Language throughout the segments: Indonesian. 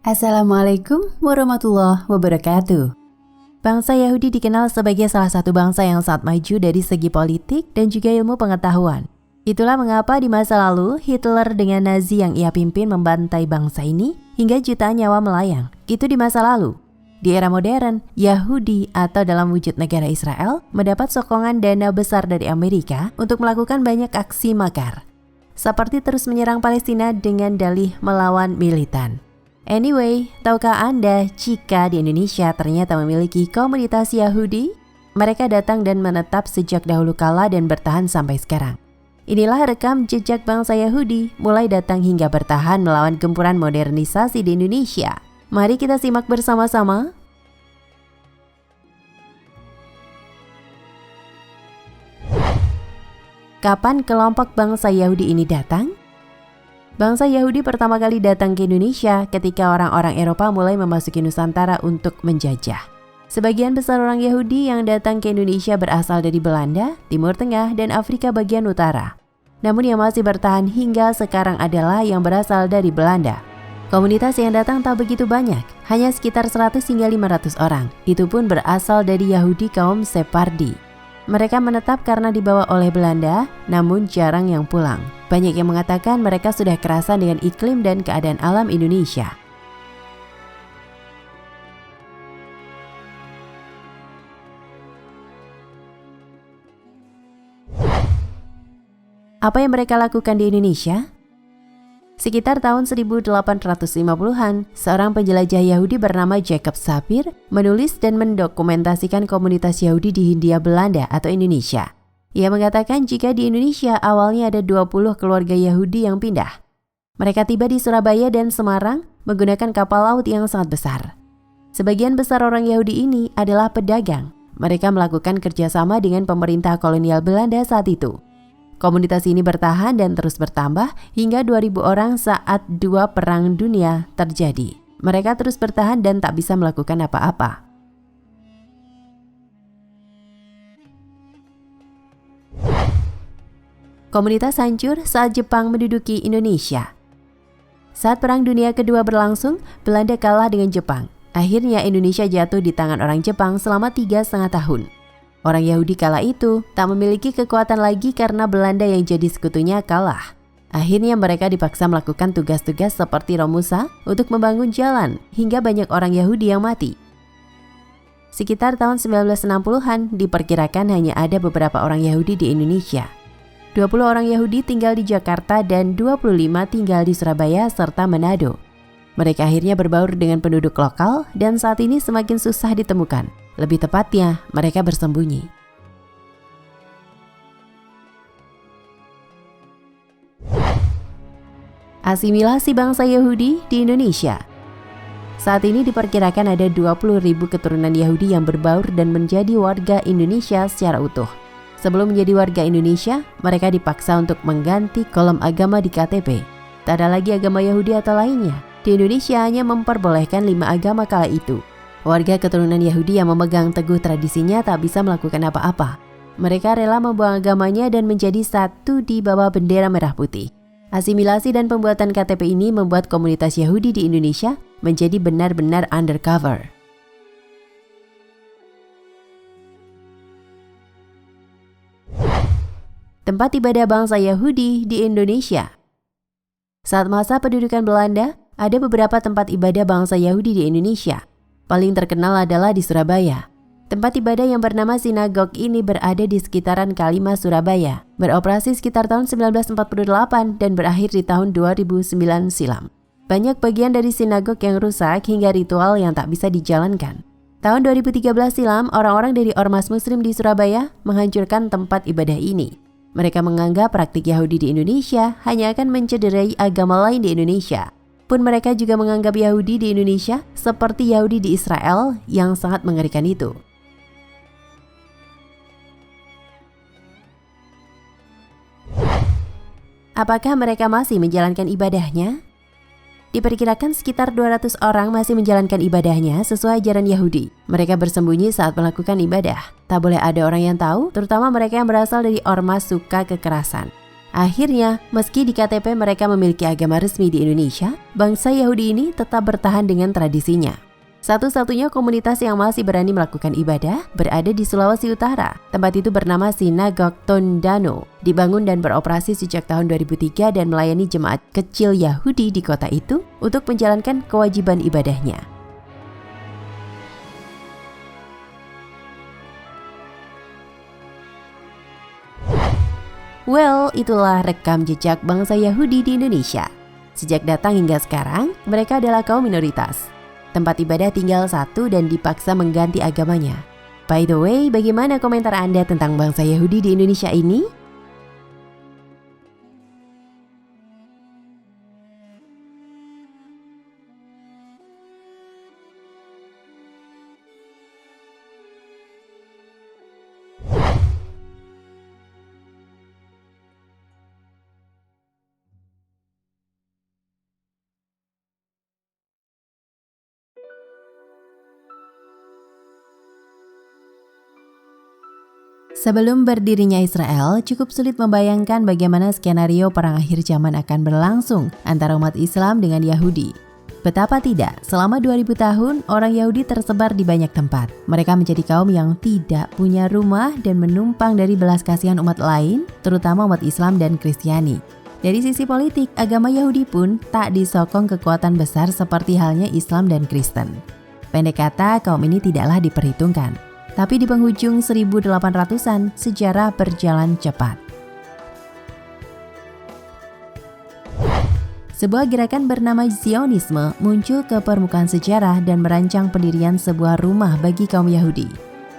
Assalamualaikum warahmatullahi wabarakatuh. Bangsa Yahudi dikenal sebagai salah satu bangsa yang sangat maju dari segi politik dan juga ilmu pengetahuan. Itulah mengapa di masa lalu Hitler dengan Nazi yang ia pimpin membantai bangsa ini hingga jutaan nyawa melayang. Itu di masa lalu. Di era modern, Yahudi atau dalam wujud negara Israel mendapat sokongan dana besar dari Amerika untuk melakukan banyak aksi makar. Seperti terus menyerang Palestina dengan dalih melawan militan. Anyway, tahukah Anda jika di Indonesia ternyata memiliki komunitas Yahudi? Mereka datang dan menetap sejak dahulu kala dan bertahan sampai sekarang. Inilah rekam jejak bangsa Yahudi mulai datang hingga bertahan melawan gempuran modernisasi di Indonesia. Mari kita simak bersama-sama. Kapan kelompok bangsa Yahudi ini datang? Bangsa Yahudi pertama kali datang ke Indonesia ketika orang-orang Eropa mulai memasuki Nusantara untuk menjajah. Sebagian besar orang Yahudi yang datang ke Indonesia berasal dari Belanda, Timur Tengah, dan Afrika bagian utara. Namun yang masih bertahan hingga sekarang adalah yang berasal dari Belanda. Komunitas yang datang tak begitu banyak, hanya sekitar 100 hingga 500 orang. Itu pun berasal dari Yahudi kaum Sephardi. Mereka menetap karena dibawa oleh Belanda, namun jarang yang pulang. Banyak yang mengatakan mereka sudah kerasan dengan iklim dan keadaan alam Indonesia. Apa yang mereka lakukan di Indonesia? Sekitar tahun 1850-an, seorang penjelajah Yahudi bernama Jacob Sapir menulis dan mendokumentasikan komunitas Yahudi di Hindia Belanda atau Indonesia. Ia mengatakan jika di Indonesia awalnya ada 20 keluarga Yahudi yang pindah. Mereka tiba di Surabaya dan Semarang menggunakan kapal laut yang sangat besar. Sebagian besar orang Yahudi ini adalah pedagang. Mereka melakukan kerjasama dengan pemerintah kolonial Belanda saat itu. Komunitas ini bertahan dan terus bertambah hingga 2000 orang saat dua perang dunia terjadi. Mereka terus bertahan dan tak bisa melakukan apa-apa. Komunitas hancur saat Jepang menduduki Indonesia. Saat Perang Dunia Kedua berlangsung, Belanda kalah dengan Jepang. Akhirnya Indonesia jatuh di tangan orang Jepang selama 3,5 tahun. Orang Yahudi kala itu tak memiliki kekuatan lagi karena Belanda yang jadi sekutunya kalah. Akhirnya mereka dipaksa melakukan tugas-tugas seperti Romusa untuk membangun jalan hingga banyak orang Yahudi yang mati. Sekitar tahun 1960-an diperkirakan hanya ada beberapa orang Yahudi di Indonesia. 20 orang Yahudi tinggal di Jakarta dan 25 tinggal di Surabaya serta Manado. Mereka akhirnya berbaur dengan penduduk lokal dan saat ini semakin susah ditemukan. Lebih tepatnya, mereka bersembunyi. Asimilasi bangsa Yahudi di Indonesia. Saat ini diperkirakan ada 20.000 keturunan Yahudi yang berbaur dan menjadi warga Indonesia secara utuh. Sebelum menjadi warga Indonesia, mereka dipaksa untuk mengganti kolom agama di KTP. Tak ada lagi agama Yahudi atau lainnya. Di Indonesia hanya memperbolehkan 5 agama kala itu. Warga keturunan Yahudi yang memegang teguh tradisinya tak bisa melakukan apa-apa. Mereka rela membuang agamanya dan menjadi satu di bawah bendera merah putih. Asimilasi dan pembuatan KTP ini membuat komunitas Yahudi di Indonesia menjadi benar-benar undercover. Tempat ibadah bangsa Yahudi di Indonesia. Saat masa pendudukan Belanda, ada beberapa tempat ibadah bangsa Yahudi di Indonesia. Paling terkenal adalah di Surabaya. Tempat ibadah yang bernama sinagog ini berada di sekitaran Kalimas, Surabaya. Beroperasi sekitar tahun 1948 dan berakhir di tahun 2009 silam. Banyak bagian dari sinagog yang rusak hingga ritual yang tak bisa dijalankan. Tahun 2013 silam, orang-orang dari Ormas Muslim di Surabaya menghancurkan tempat ibadah ini. Mereka menganggap praktik Yahudi di Indonesia hanya akan mencederai agama lain di Indonesia. Pun mereka juga menganggap Yahudi di Indonesia seperti Yahudi di Israel yang sangat mengerikan itu. Apakah mereka masih menjalankan ibadahnya? Diperkirakan sekitar 200 orang masih menjalankan ibadahnya sesuai ajaran Yahudi. Mereka bersembunyi saat melakukan ibadah. Tak boleh ada orang yang tahu, terutama mereka yang berasal dari ormas suka kekerasan. Akhirnya, meski di KTP mereka memiliki agama resmi di Indonesia, bangsa Yahudi ini tetap bertahan dengan tradisinya. Satu-satunya komunitas yang masih berani melakukan ibadah berada di Sulawesi Utara. Tempat itu bernama Sinagog Tondano, dibangun dan beroperasi sejak tahun 2003 dan melayani jemaat kecil Yahudi di kota itu untuk menjalankan kewajiban ibadahnya. Well, itulah rekam jejak bangsa Yahudi di Indonesia. Sejak datang hingga sekarang, mereka adalah kaum minoritas. Tempat ibadah tinggal satu dan dipaksa mengganti agamanya. By the way, bagaimana komentar Anda tentang bangsa Yahudi di Indonesia ini? Sebelum berdirinya Israel, cukup sulit membayangkan bagaimana skenario perang akhir zaman akan berlangsung antara umat Islam dengan Yahudi. Betapa tidak, selama 2000 tahun, orang Yahudi tersebar di banyak tempat. Mereka menjadi kaum yang tidak punya rumah dan menumpang dari belas kasihan umat lain, terutama umat Islam dan Kristiani. Dari sisi politik, agama Yahudi pun tak disokong kekuatan besar seperti halnya Islam dan Kristen. Pendek kata, kaum ini tidaklah diperhitungkan. Tapi di penghujung 1800-an, sejarah berjalan cepat. Sebuah gerakan bernama Zionisme muncul ke permukaan sejarah dan merancang pendirian sebuah rumah bagi kaum Yahudi.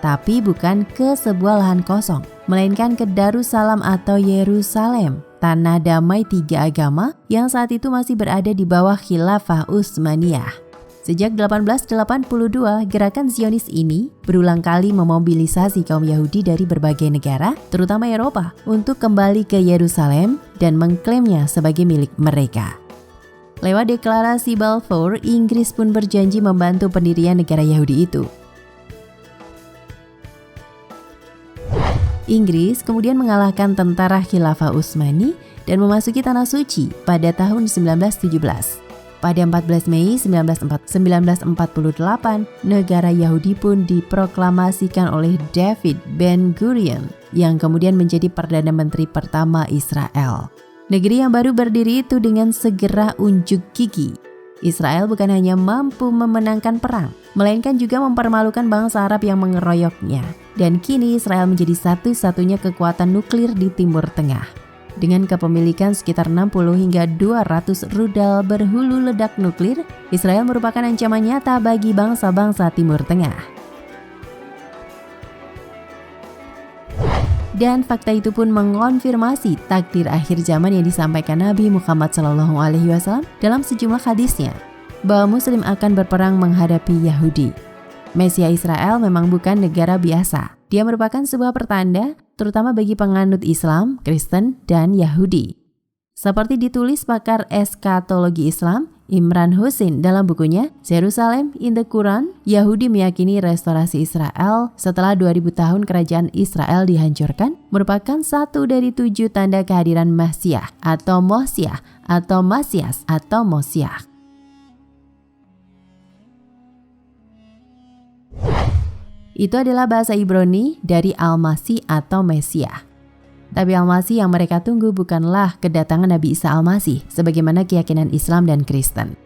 Tapi bukan ke sebuah lahan kosong, melainkan ke Darussalam atau Yerusalem, tanah damai tiga agama yang saat itu masih berada di bawah Khilafah Utsmaniyah. Sejak 1882, gerakan Zionis ini berulang kali memobilisasi kaum Yahudi dari berbagai negara, terutama Eropa, untuk kembali ke Yerusalem dan mengklaimnya sebagai milik mereka. Lewat deklarasi Balfour, Inggris pun berjanji membantu pendirian negara Yahudi itu. Inggris kemudian mengalahkan tentara Khilafah Utsmani dan memasuki Tanah Suci pada tahun 1917. Pada 14 Mei 1948, negara Yahudi pun diproklamasikan oleh David Ben-Gurion yang kemudian menjadi Perdana Menteri pertama Israel. Negeri yang baru berdiri itu dengan segera unjuk gigi. Israel bukan hanya mampu memenangkan perang, melainkan juga mempermalukan bangsa Arab yang mengeroyoknya. Dan kini Israel menjadi satu-satunya kekuatan nuklir di Timur Tengah. Dengan kepemilikan sekitar 60 hingga 200 rudal berhulu ledak nuklir, Israel merupakan ancaman nyata bagi bangsa-bangsa Timur Tengah. Dan fakta itu pun mengonfirmasi takdir akhir zaman yang disampaikan Nabi Muhammad SAW dalam sejumlah hadisnya, bahwa Muslim akan berperang menghadapi Yahudi. Mesia Israel memang bukan negara biasa. Dia merupakan sebuah pertanda, terutama bagi penganut Islam, Kristen, dan Yahudi. Seperti ditulis pakar eskatologi Islam, Imran Hussein dalam bukunya Jerusalem in the Quran, Yahudi meyakini restorasi Israel setelah 2000 tahun kerajaan Israel dihancurkan merupakan satu dari 7 tanda kehadiran Masiah atau Mosiah atau Masias atau Mosiah. Itu adalah bahasa Ibrani dari Al-Masih atau Mesiah. Tapi Al-Masih yang mereka tunggu bukanlah kedatangan Nabi Isa Al-Masih sebagaimana keyakinan Islam dan Kristen.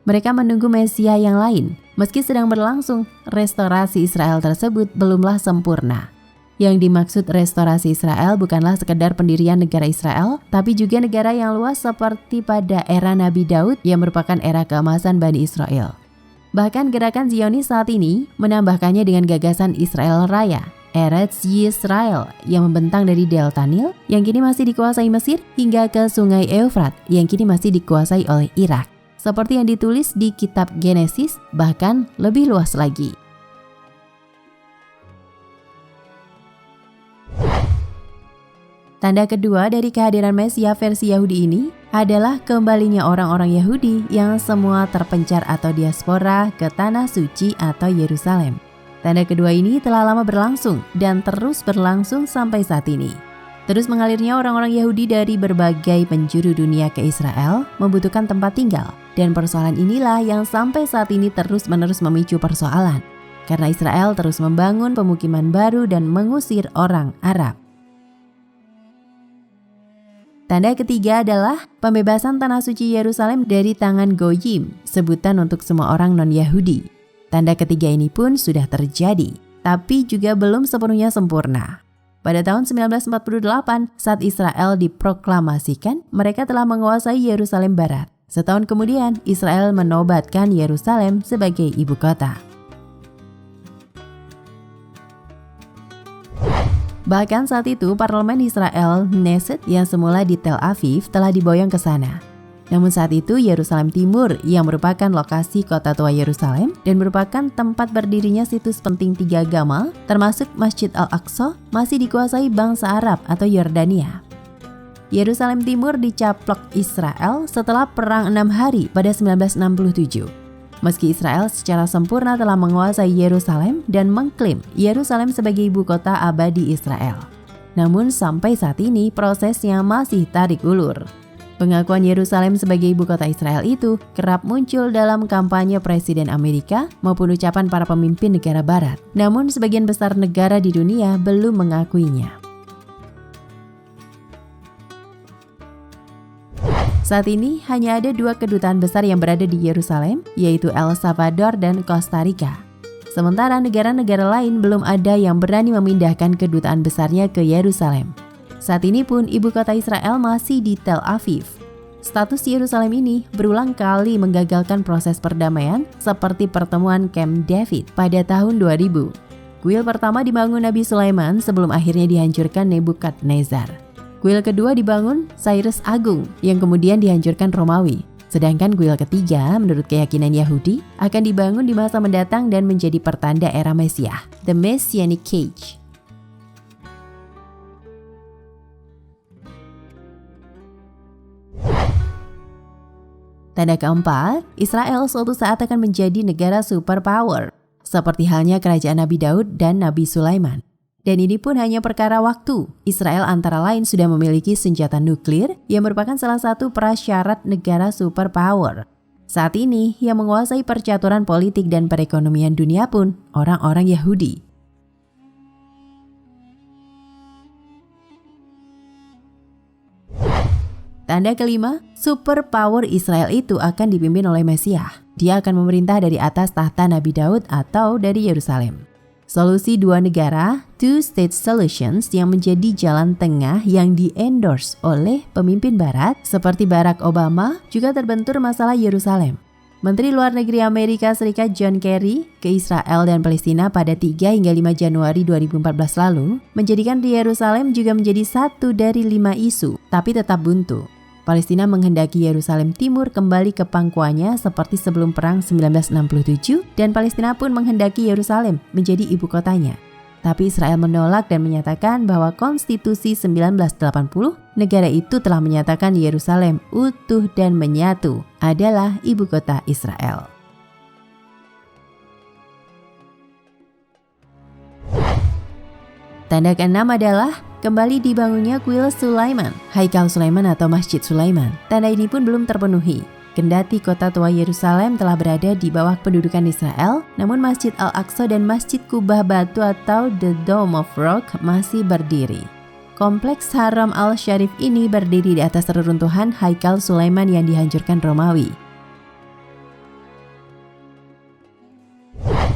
Mereka menunggu Mesiah yang lain. Meski sedang berlangsung, restorasi Israel tersebut belumlah sempurna. Yang dimaksud restorasi Israel bukanlah sekedar pendirian negara Israel, tapi juga negara yang luas seperti pada era Nabi Daud yang merupakan era keemasan Bani Israel. Bahkan gerakan Zionis saat ini menambahkannya dengan gagasan Israel Raya, Eretz Yisrael, yang membentang dari Delta Nil yang kini masih dikuasai Mesir hingga ke Sungai Eufrat yang kini masih dikuasai oleh Irak. Seperti yang ditulis di kitab Genesis, bahkan lebih luas lagi. Tanda kedua dari kehadiran Mesias versi Yahudi ini adalah kembalinya orang-orang Yahudi yang semua terpencar atau diaspora ke Tanah Suci atau Yerusalem. Tanda kedua ini telah lama berlangsung dan terus berlangsung sampai saat ini. Terus mengalirnya orang-orang Yahudi dari berbagai penjuru dunia ke Israel membutuhkan tempat tinggal. Dan persoalan inilah yang sampai saat ini terus-menerus memicu persoalan. Karena Israel terus membangun pemukiman baru dan mengusir orang Arab. Tanda ketiga adalah pembebasan tanah suci Yerusalem dari tangan Goyim, sebutan untuk semua orang non-Yahudi. Tanda ketiga ini pun sudah terjadi, tapi juga belum sepenuhnya sempurna. Pada tahun 1948, saat Israel diproklamasikan, mereka telah menguasai Yerusalem Barat. Setahun kemudian, Israel menobatkan Yerusalem sebagai ibu kota. Bahkan saat itu, parlemen Israel, Knesset, yang semula di Tel Aviv, telah diboyong ke sana. Namun saat itu Yerusalem Timur yang merupakan lokasi kota tua Yerusalem dan merupakan tempat berdirinya situs penting tiga agama termasuk Masjid Al-Aqsa masih dikuasai bangsa Arab atau Yordania. Yerusalem Timur dicaplok Israel setelah Perang 6 Hari pada 1967. Meski Israel secara sempurna telah menguasai Yerusalem dan mengklaim Yerusalem sebagai ibu kota abadi Israel. Namun sampai saat ini prosesnya masih tarik ulur. Pengakuan Yerusalem sebagai ibu kota Israel itu kerap muncul dalam kampanye Presiden Amerika maupun ucapan para pemimpin negara barat. Namun sebagian besar negara di dunia belum mengakuinya. Saat ini hanya ada 2 kedutaan besar yang berada di Yerusalem, yaitu El Salvador dan Costa Rica. Sementara negara-negara lain belum ada yang berani memindahkan kedutaan besarnya ke Yerusalem. Saat ini pun ibu kota Israel masih di Tel Aviv. Status Yerusalem ini berulang kali menggagalkan proses perdamaian seperti pertemuan Camp David pada tahun 2000. Kuil pertama dibangun Nabi Sulaiman sebelum akhirnya dihancurkan Nebukadnezar. Kuil kedua dibangun Cyrus Agung yang kemudian dihancurkan Romawi. Sedangkan kuil ketiga menurut keyakinan Yahudi akan dibangun di masa mendatang dan menjadi pertanda era Mesias, The Messianic Age. Tanda keempat, Israel suatu saat akan menjadi negara superpower, seperti halnya kerajaan Nabi Daud dan Nabi Sulaiman. Dan ini pun hanya perkara waktu. Israel antara lain sudah memiliki senjata nuklir yang merupakan salah satu prasyarat negara superpower. Saat ini, yang menguasai percaturan politik dan perekonomian dunia pun orang-orang Yahudi. Tanda kelima, superpower Israel itu akan dipimpin oleh Mesias. Dia akan memerintah dari atas tahta Nabi Daud atau dari Yerusalem. Solusi 2 negara, two-state solutions yang menjadi jalan tengah yang di-endorse oleh pemimpin barat seperti Barack Obama juga terbentur masalah Yerusalem. Menteri Luar Negeri Amerika Serikat John Kerry ke Israel dan Palestina pada 3 hingga 5 Januari 2014 lalu menjadikan Yerusalem juga menjadi satu dari 5 isu, tapi tetap buntu. Palestina menghendaki Yerusalem Timur kembali ke pangkuannya seperti sebelum Perang 1967 dan Palestina pun menghendaki Yerusalem menjadi ibu kotanya. Tapi Israel menolak dan menyatakan bahwa Konstitusi 1980 negara itu telah menyatakan Yerusalem utuh dan menyatu adalah ibu kota Israel. Tanda keenam adalah kembali dibangunnya kuil Sulaiman, Haikal Sulaiman atau Masjid Sulaiman. Tanda ini pun belum terpenuhi. Kendati kota tua Yerusalem telah berada di bawah pendudukan Israel, namun Masjid Al-Aqsa dan Masjid Kubah Batu atau The Dome of Rock masih berdiri. Kompleks Haram Al-Sharif ini berdiri di atas reruntuhan Haikal Sulaiman yang dihancurkan Romawi.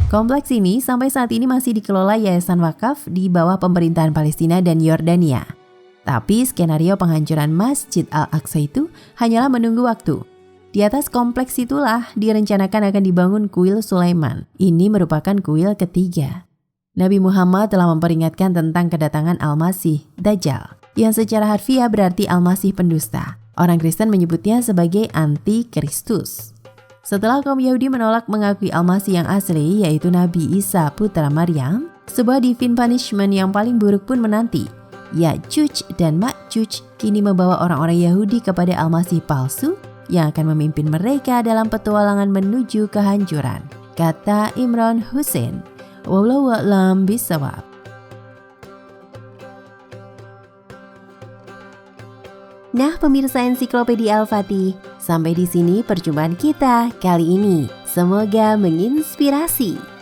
Kompleks ini sampai saat ini masih dikelola Yayasan Wakaf di bawah pemerintahan Palestina dan Yordania. Tapi skenario penghancuran Masjid Al-Aqsa itu hanyalah menunggu waktu. Di atas kompleks itulah direncanakan akan dibangun kuil Sulaiman. Ini merupakan kuil ketiga. Nabi Muhammad telah memperingatkan tentang kedatangan Al-Masih, Dajjal, yang secara harfiah berarti Al-Masih pendusta. Orang Kristen menyebutnya sebagai anti-Kristus. Setelah kaum Yahudi menolak mengakui Al-Masih yang asli, yaitu Nabi Isa putra Maryam, sebuah divine punishment yang paling buruk pun menanti. Ya'juj dan Ma'juj kini membawa orang-orang Yahudi kepada Al-Masih palsu yang akan memimpin mereka dalam petualangan menuju kehancuran, kata Imran Hussein. Wallahu a'lam bishawab. Nah pemirsa Ensiklopedia Al-Fatih, sampai di sini perjumpaan kita kali ini. Semoga menginspirasi.